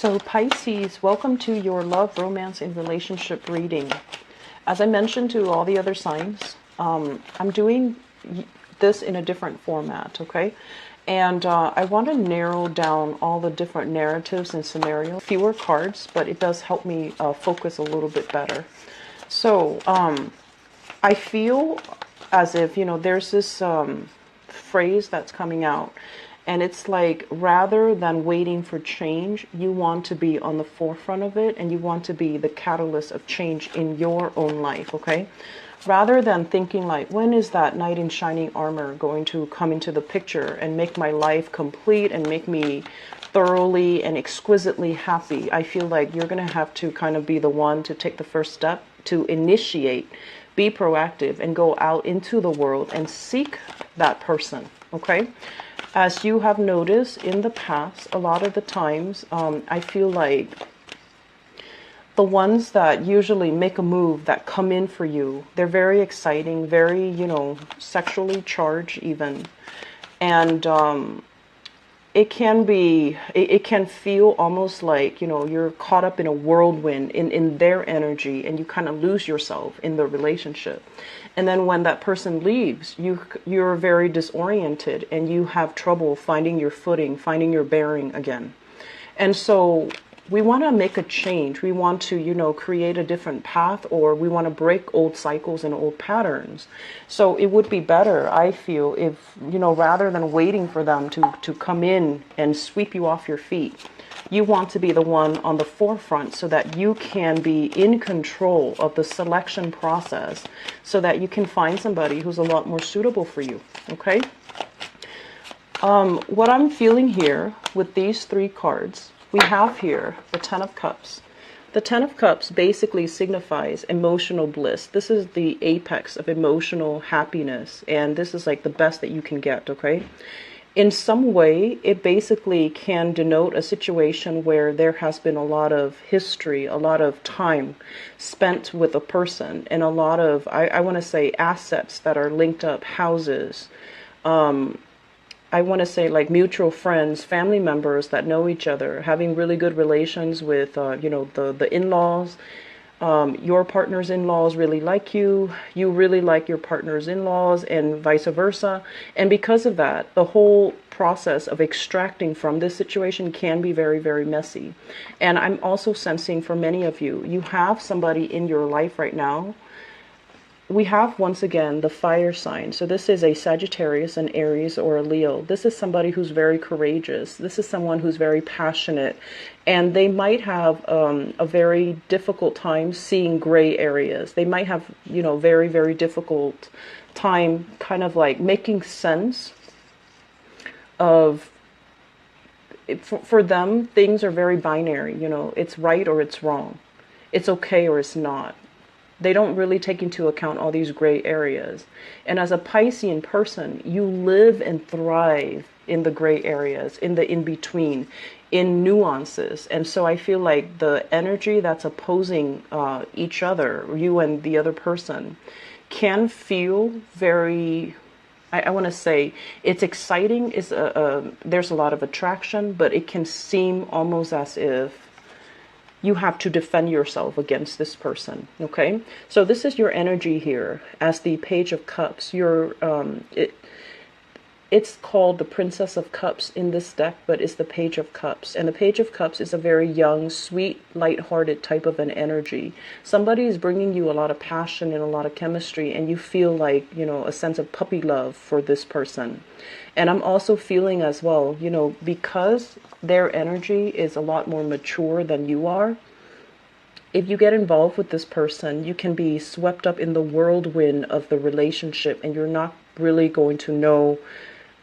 So Pisces, welcome to your love, romance, and relationship reading. As I mentioned to all the other signs, I'm doing this in a different format, okay? And I want to narrow down all the different narratives and scenarios. Fewer cards, but it does help me focus a little bit better. So I feel as if, there's this phrase that's coming out. And it's like, rather than waiting for change, you want to be on the forefront of it, and you want to be the catalyst of change in your own life, okay? Rather than thinking like, when is that knight in shining armor going to come into the picture and make my life complete and make me thoroughly and exquisitely happy? I feel like you're going to have to kind of be the one to take the first step to initiate, be proactive, and go out into the world and seek that person, okay? As you have noticed in the past, a lot of the times, I feel like the ones that usually make a move, that come in for you, they're very exciting, very, sexually charged even. And it can be, it can feel almost like, you're caught up in a whirlwind in their energy, and you kind of lose yourself in the relationship. And then when that person leaves, you're very disoriented, and you have trouble finding your footing, finding your bearing again. And so we want to make a change. We want to, create a different path, or we want to break old cycles and old patterns. So it would be better, I feel, if, rather than waiting for them to come in and sweep you off your feet, you want to be the one on the forefront, so that you can be in control of the selection process, so that you can find somebody who's a lot more suitable for you, okay? What I'm feeling here with these three cards, we have here the Ten of Cups. The Ten of Cups basically signifies emotional bliss. This is the apex of emotional happiness, and this is like the best that you can get, okay? In some way, it basically can denote a situation where there has been a lot of history, a lot of time spent with a person, and a lot of, I want to say, assets that are linked up, houses, I want to say like mutual friends, family members that know each other, having really good relations with, the in-laws. Your partner's in-laws really like you. You really like your partner's in-laws, and vice versa. And because of that, the whole process of extracting from this situation can be very, very messy. And I'm also sensing for many of you, you have somebody in your life right now. We have, once again, the fire sign. So this is a Sagittarius, an Aries, or a Leo. This is somebody who's very courageous. This is someone who's very passionate. And they might have a very difficult time seeing gray areas. They might have, very, very difficult time kind of like making sense of, for them, things are very binary. It's right or it's wrong. It's okay or it's not. They don't really take into account all these gray areas. And as a Piscean person, you live and thrive in the gray areas, in the in-between, in nuances. And so I feel like the energy that's opposing each other, you and the other person, can feel very, I want to say, it's exciting. There's a lot of attraction, but it can seem almost as if you have to defend yourself against this person, okay? So this is your energy here as the Page of Cups. It's called the Princess of Cups in this deck, but it's the Page of Cups. And the Page of Cups is a very young, sweet, lighthearted type of an energy. Somebody is bringing you a lot of passion and a lot of chemistry, and you feel like, a sense of puppy love for this person. And I'm also feeling as well, because their energy is a lot more mature than you are, if you get involved with this person, you can be swept up in the whirlwind of the relationship, and you're not really going to know.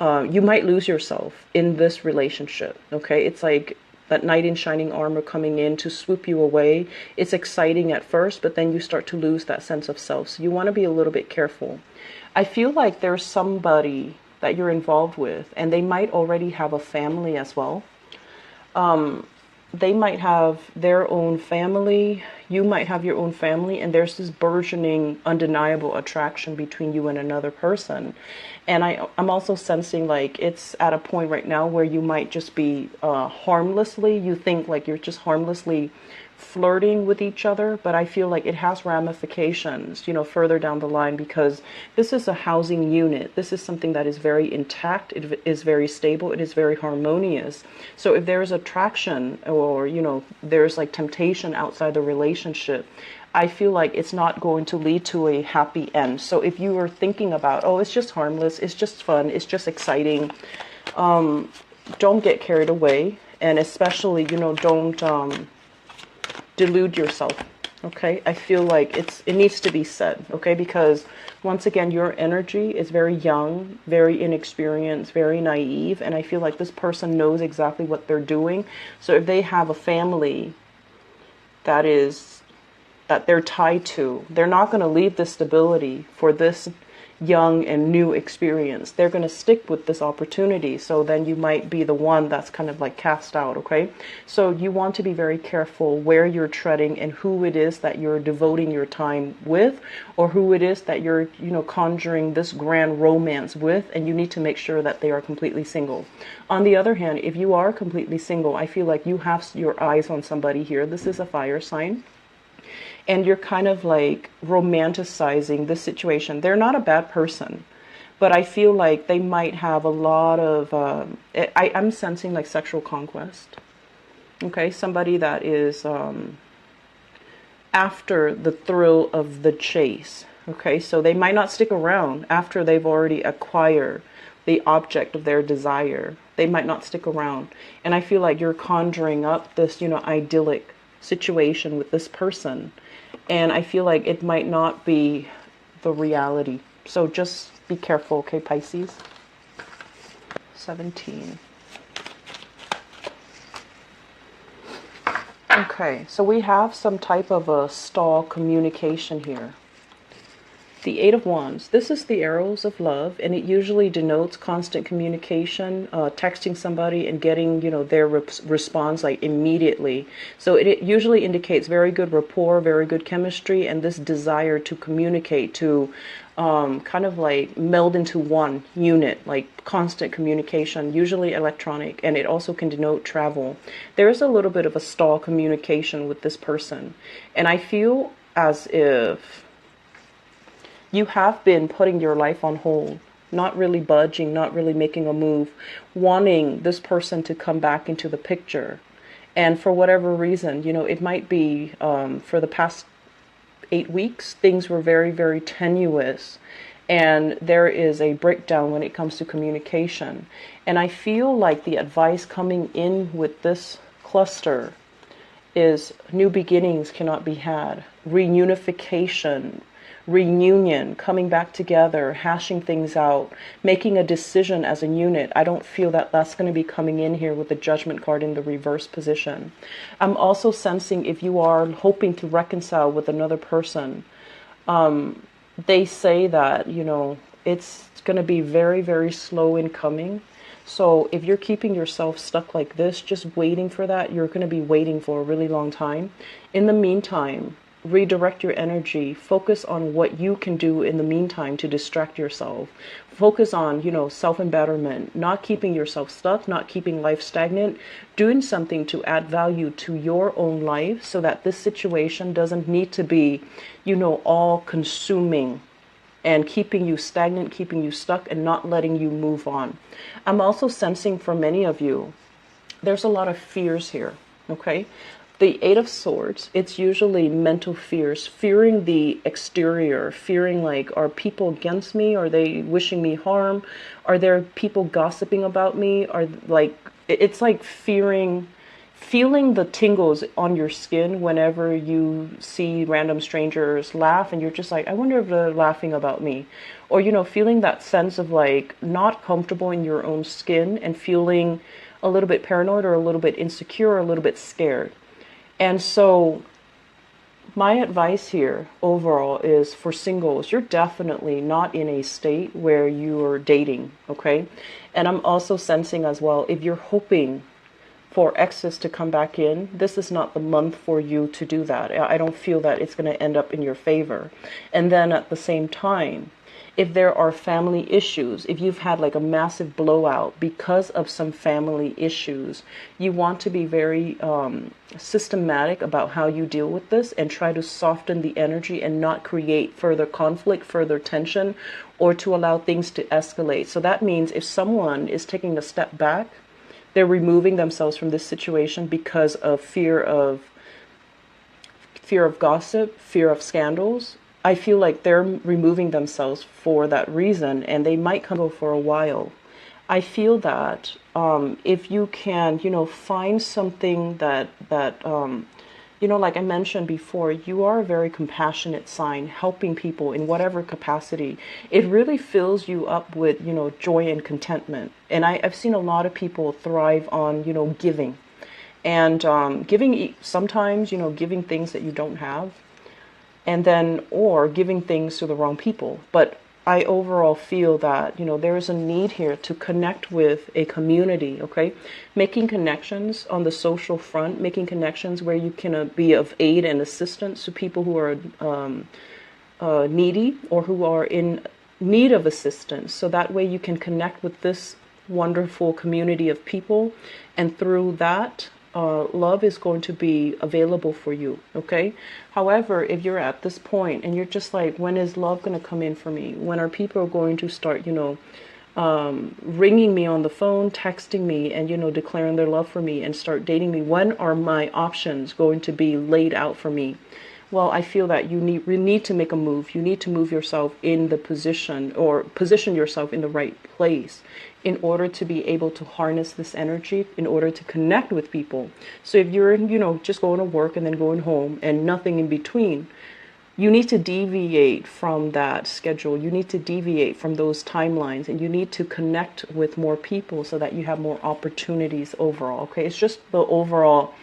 You might lose yourself in this relationship, okay? It's like that knight in shining armor coming in to swoop you away. It's exciting at first, but then you start to lose that sense of self. So you want to be a little bit careful. I feel like there's somebody that you're involved with, and they might already have a family as well. They might have their own family. You might have your own family, and there's this burgeoning, undeniable attraction between you and another person. And I'm also sensing like it's at a point right now where you might just be harmlessly, you think like you're just harmlessly flirting with each other, but I feel like it has ramifications, you know, further down the line, because this is a housing unit. This is something that is very intact. It is very stable. It is very harmonious. So if there's attraction, or, you know, there's like temptation outside the relationship, I feel like it's not going to lead to a happy end. So if you are thinking about, oh, it's just harmless, it's just fun, it's just exciting, don't get carried away. And especially, you know, don't delude yourself. Okay, I feel like it needs to be said. Okay, because once again, your energy is very young, very inexperienced, very naive, and I feel like this person knows exactly what they're doing. So if they have a family that they're tied to, they're not going to leave the stability for this young and new experience. They're going to stick with this opportunity. So then you might be the one that's kind of like cast out. Okay, so you want to be very careful where you're treading and who it is that you're devoting your time with, or who it is that you're, you know, conjuring this grand romance with. And you need to make sure that they are completely single. On the other hand, if you are completely single, I feel like you have your eyes on somebody here. This is a fire sign. And you're kind of like romanticizing this situation. They're not a bad person, but I feel like they might have a lot of, I'm sensing like sexual conquest. Okay, somebody that is after the thrill of the chase. Okay, so they might not stick around after they've already acquired the object of their desire. They might not stick around. And I feel like you're conjuring up this, you know, idyllic situation with this person. And I feel like it might not be the reality. So just be careful, okay, Pisces? 17. Okay, so we have some type of a stall communication here. The Eight of Wands. This is the arrows of love, and it usually denotes constant communication, texting somebody and getting, you know, their response like immediately. So it usually indicates very good rapport, very good chemistry, and this desire to communicate, to kind of like meld into one unit, like constant communication, usually electronic, and it also can denote travel. There is a little bit of a stall communication with this person, and I feel as if you have been putting your life on hold, not really budging, not really making a move, wanting this person to come back into the picture. And for whatever reason, you know, it might be for the past 8 weeks, things were very, very tenuous. And there is a breakdown when it comes to communication. And I feel like the advice coming in with this cluster is new beginnings cannot be had, reunification, reunion, coming back together, hashing things out, making a decision as a unit. I don't feel that that's going to be coming in here with the Judgment card in the reverse position. I'm also sensing if you are hoping to reconcile with another person, they say that, you know, it's going to be very, very slow in coming. So if you're keeping yourself stuck like this, just waiting for that, you're going to be waiting for a really long time. In the meantime, redirect your energy, focus on what you can do in the meantime to distract yourself. Focus on, you know, self-embetterment, not keeping yourself stuck, not keeping life stagnant, doing something to add value to your own life so that this situation doesn't need to be, you know, all consuming and keeping you stagnant, keeping you stuck, and not letting you move on. I'm also sensing for many of you, there's a lot of fears here, okay? The Eight of Swords, it's usually mental fears, fearing the exterior, fearing like, are people against me? Are they wishing me harm? Are there people gossiping about me? Are like, it's like fearing, feeling the tingles on your skin whenever you see random strangers laugh and you're just like, I wonder if they're laughing about me. Or, you know, feeling that sense of like not comfortable in your own skin and feeling a little bit paranoid or a little bit insecure or a little bit scared. And so my advice here overall is for singles, you're definitely not in a state where you're dating, okay? And I'm also sensing as well, if you're hoping for excess to come back in, this is not the month for you to do that. I don't feel that it's going to end up in your favor. And then at the same time, if there are family issues, if you've had like a massive blowout because of some family issues, you want to be very systematic about how you deal with this and try to soften the energy and not create further conflict, further tension, or to allow things to escalate. So that means if someone is taking a step back, they're removing themselves from this situation because of fear of gossip, fear of scandals. I feel like they're removing themselves for that reason, and they might come for a while. I feel that if you can, find something that like I mentioned before, you are a very compassionate sign, helping people in whatever capacity. It really fills you up with, joy and contentment. And I've seen a lot of people thrive on, giving. And giving sometimes, giving things that you don't have. And then, or giving things to the wrong people. But I overall feel that, there is a need here to connect with a community, okay? Making connections on the social front, making connections where you can be of aid and assistance to people who are needy or who are in need of assistance. So that way you can connect with this wonderful community of people. And through that, love is going to be available for you, okay? However, if you're at this point and you're just like, when is love going to come in for me? When are people going to start, ringing me on the phone, texting me, and, declaring their love for me and start dating me? When are my options going to be laid out for me? Well, I feel that you need to make a move. You need to move yourself in the position, or position yourself in the right place in order to be able to harness this energy, in order to connect with people. So if you're, just going to work and then going home and nothing in between, you need to deviate from that schedule. You need to deviate from those timelines, and you need to connect with more people so that you have more opportunities overall. Okay, it's just the overall,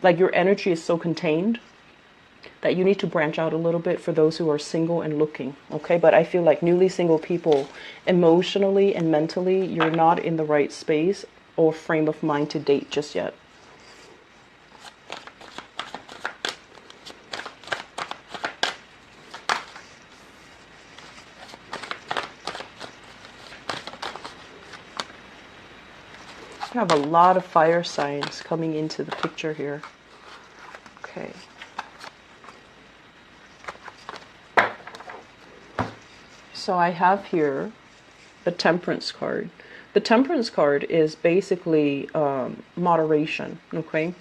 like, your energy is so contained that you need to branch out a little bit for those who are single and looking, okay? But I feel like newly single people, emotionally and mentally, you're not in the right space or frame of mind to date just yet. I have a lot of fire signs coming into the picture here. Okay. So I have here the Temperance card. The Temperance card is basically moderation, okay?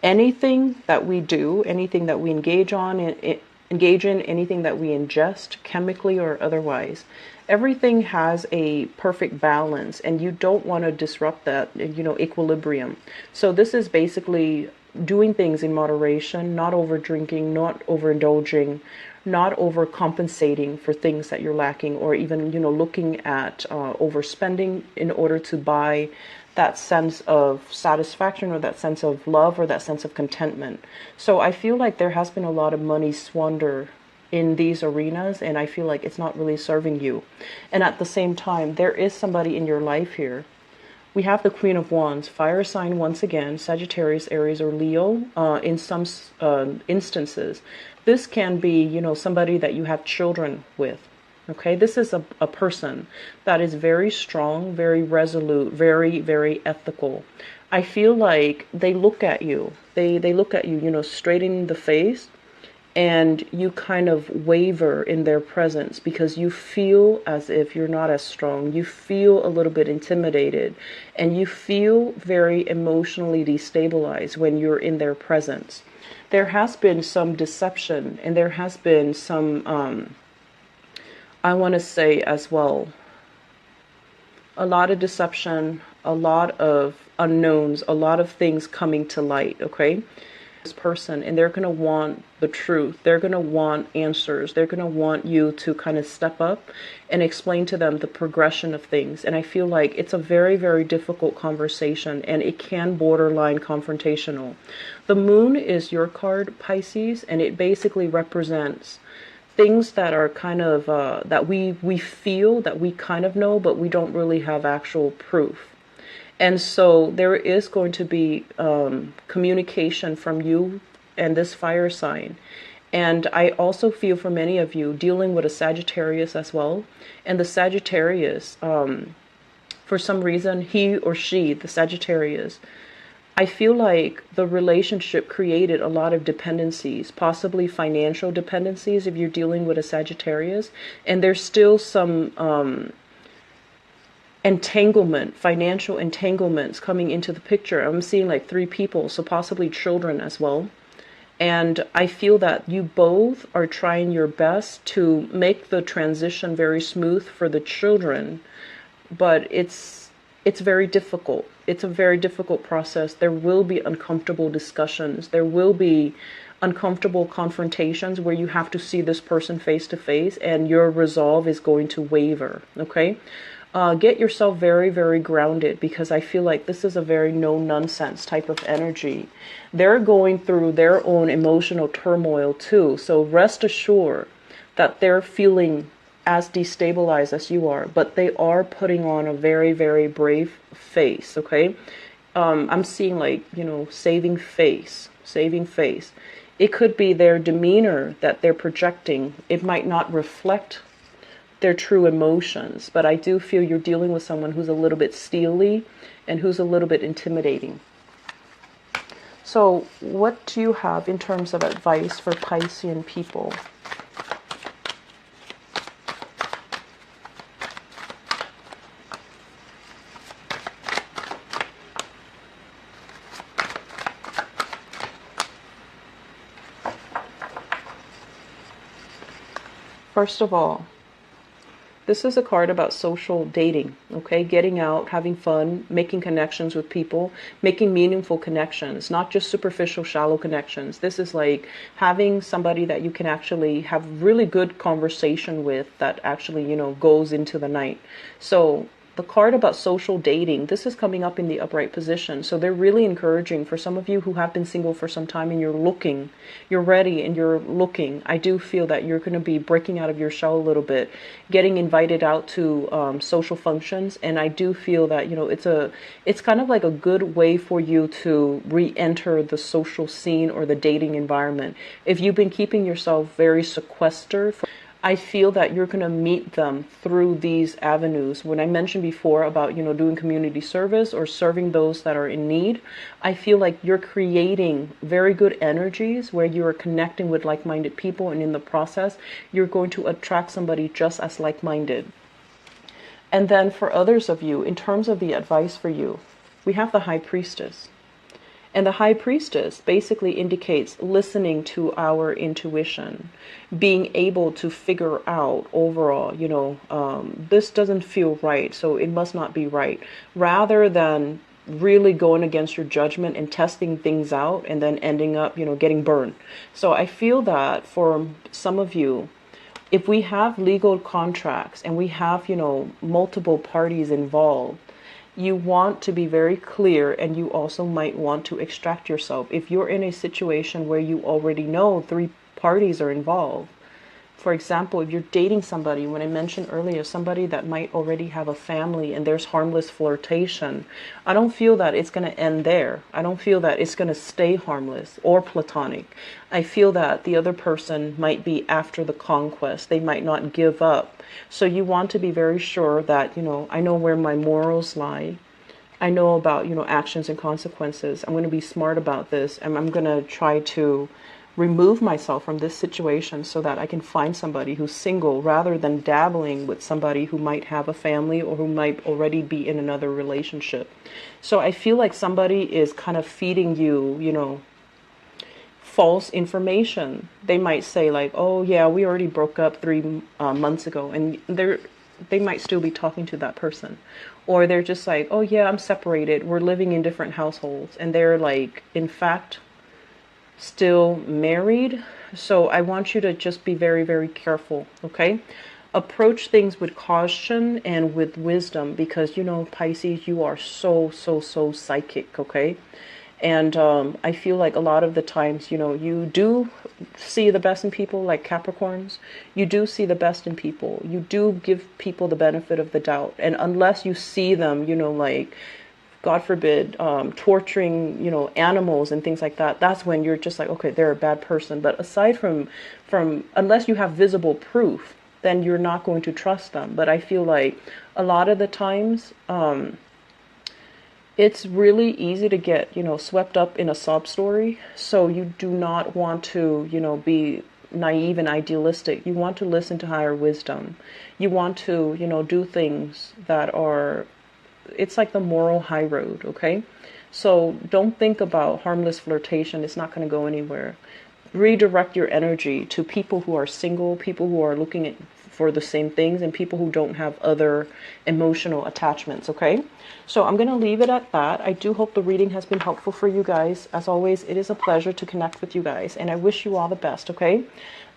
Anything that we do, anything that we engage in, anything that we ingest, chemically or otherwise, everything has a perfect balance, and you don't want to disrupt that, equilibrium. So this is basically doing things in moderation, not over drinking, not overindulging, not overcompensating for things that you're lacking, or even, looking at overspending in order to buy that sense of satisfaction or that sense of love or that sense of contentment. So I feel like there has been a lot of money squander in these arenas, and I feel like it's not really serving you. And at the same time, there is somebody in your life here. We have the Queen of Wands, fire sign once again, Sagittarius, Aries, or Leo. In some instances, this can be, somebody that you have children with. Okay, this is a person that is very strong, very resolute, very, very ethical. I feel like they look at you. They look at you, straight in the face, and you kind of waver in their presence because you feel as if you're not as strong. You feel a little bit intimidated, and you feel very emotionally destabilized when you're in their presence. There has been some deception, and there has been some, I want to say as well, a lot of deception, a lot of unknowns, a lot of things coming to light, okay? This person, and they're going to want the truth. They're going to want answers. They're going to want you to kind of step up and explain to them the progression of things. And I feel like it's a very, very difficult conversation, and it can borderline confrontational. The moon is your card, Pisces, and it basically represents things that are kind of, that we feel, that we kind of know, but we don't really have actual proof. And so there is going to be communication from you and this fire sign. And I also feel for many of you dealing with a Sagittarius as well. And the Sagittarius, for some reason, he or she, the Sagittarius, I feel like the relationship created a lot of dependencies, possibly financial dependencies if you're dealing with a Sagittarius. And there's still some entanglement, financial entanglements coming into the picture. I'm seeing like 3 people, so possibly children as well. And I feel that you both are trying your best to make the transition very smooth for the children, but it's very difficult. It's a very difficult process. There will be uncomfortable discussions. There will be uncomfortable confrontations where you have to see this person face to face and your resolve is going to waver, okay? Get yourself very, very grounded, because I feel like this is a very no-nonsense type of energy. They're going through their own emotional turmoil too. So rest assured that they're feeling as destabilized as you are, but they are putting on a very, very brave face, okay? I'm seeing like, saving face, saving face. It could be their demeanor that they're projecting. It might not reflect their true emotions, but I do feel you're dealing with someone who's a little bit steely and who's a little bit intimidating. So what do you have in terms of advice for Piscean people? First of all, this is a card about social dating, okay? Getting out, having fun, making connections with people, making meaningful connections, not just superficial, shallow connections. This is like having somebody that you can actually have really good conversation with that actually, goes into the night. So the card about social dating, this is coming up in the upright position. So they're really encouraging for some of you who have been single for some time and you're ready and you're looking. I do feel that you're going to be breaking out of your shell a little bit, getting invited out to social functions. And I do feel that, it's kind of like a good way for you to re-enter the social scene or the dating environment. If you've been keeping yourself very sequestered, I feel that you're going to meet them through these avenues. When I mentioned before about, doing community service or serving those that are in need, I feel like you're creating very good energies where you are connecting with like-minded people. And in the process, you're going to attract somebody just as like-minded. And then for others of you, in terms of the advice for you, we have the High Priestess. And the High Priestess basically indicates listening to our intuition, being able to figure out overall, this doesn't feel right, so it must not be right, rather than really going against your judgment and testing things out and then ending up, getting burned. So I feel that for some of you, if we have legal contracts and we have, multiple parties involved, you want to be very clear, and you also might want to extract yourself. If you're in a situation where you already know 3 parties are involved, for example, if you're dating somebody, when I mentioned earlier, somebody that might already have a family and there's harmless flirtation, I don't feel that it's going to end there. I don't feel that it's going to stay harmless or platonic. I feel that the other person might be after the conquest. They might not give up. So you want to be very sure that, I know where my morals lie. I know about, actions and consequences. I'm going to be smart about this, and I'm going to try to remove myself from this situation so that I can find somebody who's single, rather than dabbling with somebody who might have a family or who might already be in another relationship. So I feel like somebody is kind of feeding you, false information. They might say like, oh yeah, we already broke up 3 months ago, and they might still be talking to that person. Or they're just like, oh yeah, I'm separated, we're living in different households, and they're like, in fact, still married. So I want you to just be very, very careful, okay? Approach things with caution and with wisdom, because Pisces, you are so psychic, okay? And I feel like a lot of the times, you do see the best in people, like Capricorns. You do see the best in people. You do give people the benefit of the doubt. And unless you see them, like God forbid, torturing, you know, animals and things like that, that's when you're just like, okay, they're a bad person. But aside from unless you have visible proof, then you're not going to trust them. But I feel like a lot of the times, it's really easy to get, you know, swept up in a sob story. So you do not want to, you know, be naive and idealistic. You want to listen to higher wisdom. You want to, you know, do things that are, it's like the moral high road, okay? So don't think about harmless flirtation. It's not going to go anywhere. Redirect your energy to people who are single, people who are looking for the same things, and people who don't have other emotional attachments, okay? So I'm going to leave it at that. I do hope the reading has been helpful for you guys. As always, it is a pleasure to connect with you guys, and I wish you all the best, okay?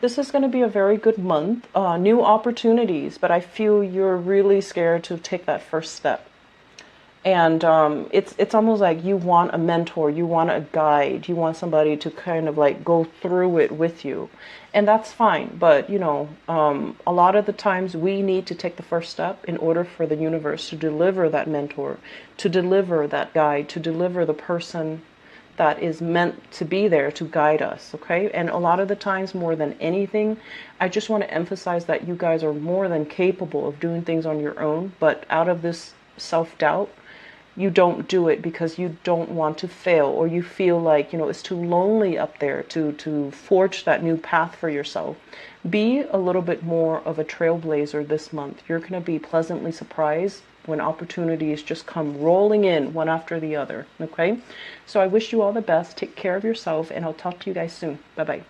This is going to be a very good month. New opportunities, but I feel you're really scared to take that first step. And it's almost like you want a mentor, you want a guide, you want somebody to kind of like go through it with you. And that's fine. But, you know, a lot of the times we need to take the first step in order for the universe to deliver that mentor, to deliver that guide, to deliver the person that is meant to be there to guide us, okay? And a lot of the times, more than anything, I just want to emphasize that you guys are more than capable of doing things on your own, but out of this self-doubt, you don't do it because you don't want to fail, or you feel like, you know, it's too lonely up there to forge that new path for yourself. Be a little bit more of a trailblazer this month. You're going to be pleasantly surprised when opportunities just come rolling in one after the other, okay? So I wish you all the best. Take care of yourself, and I'll talk to you guys soon. Bye-bye.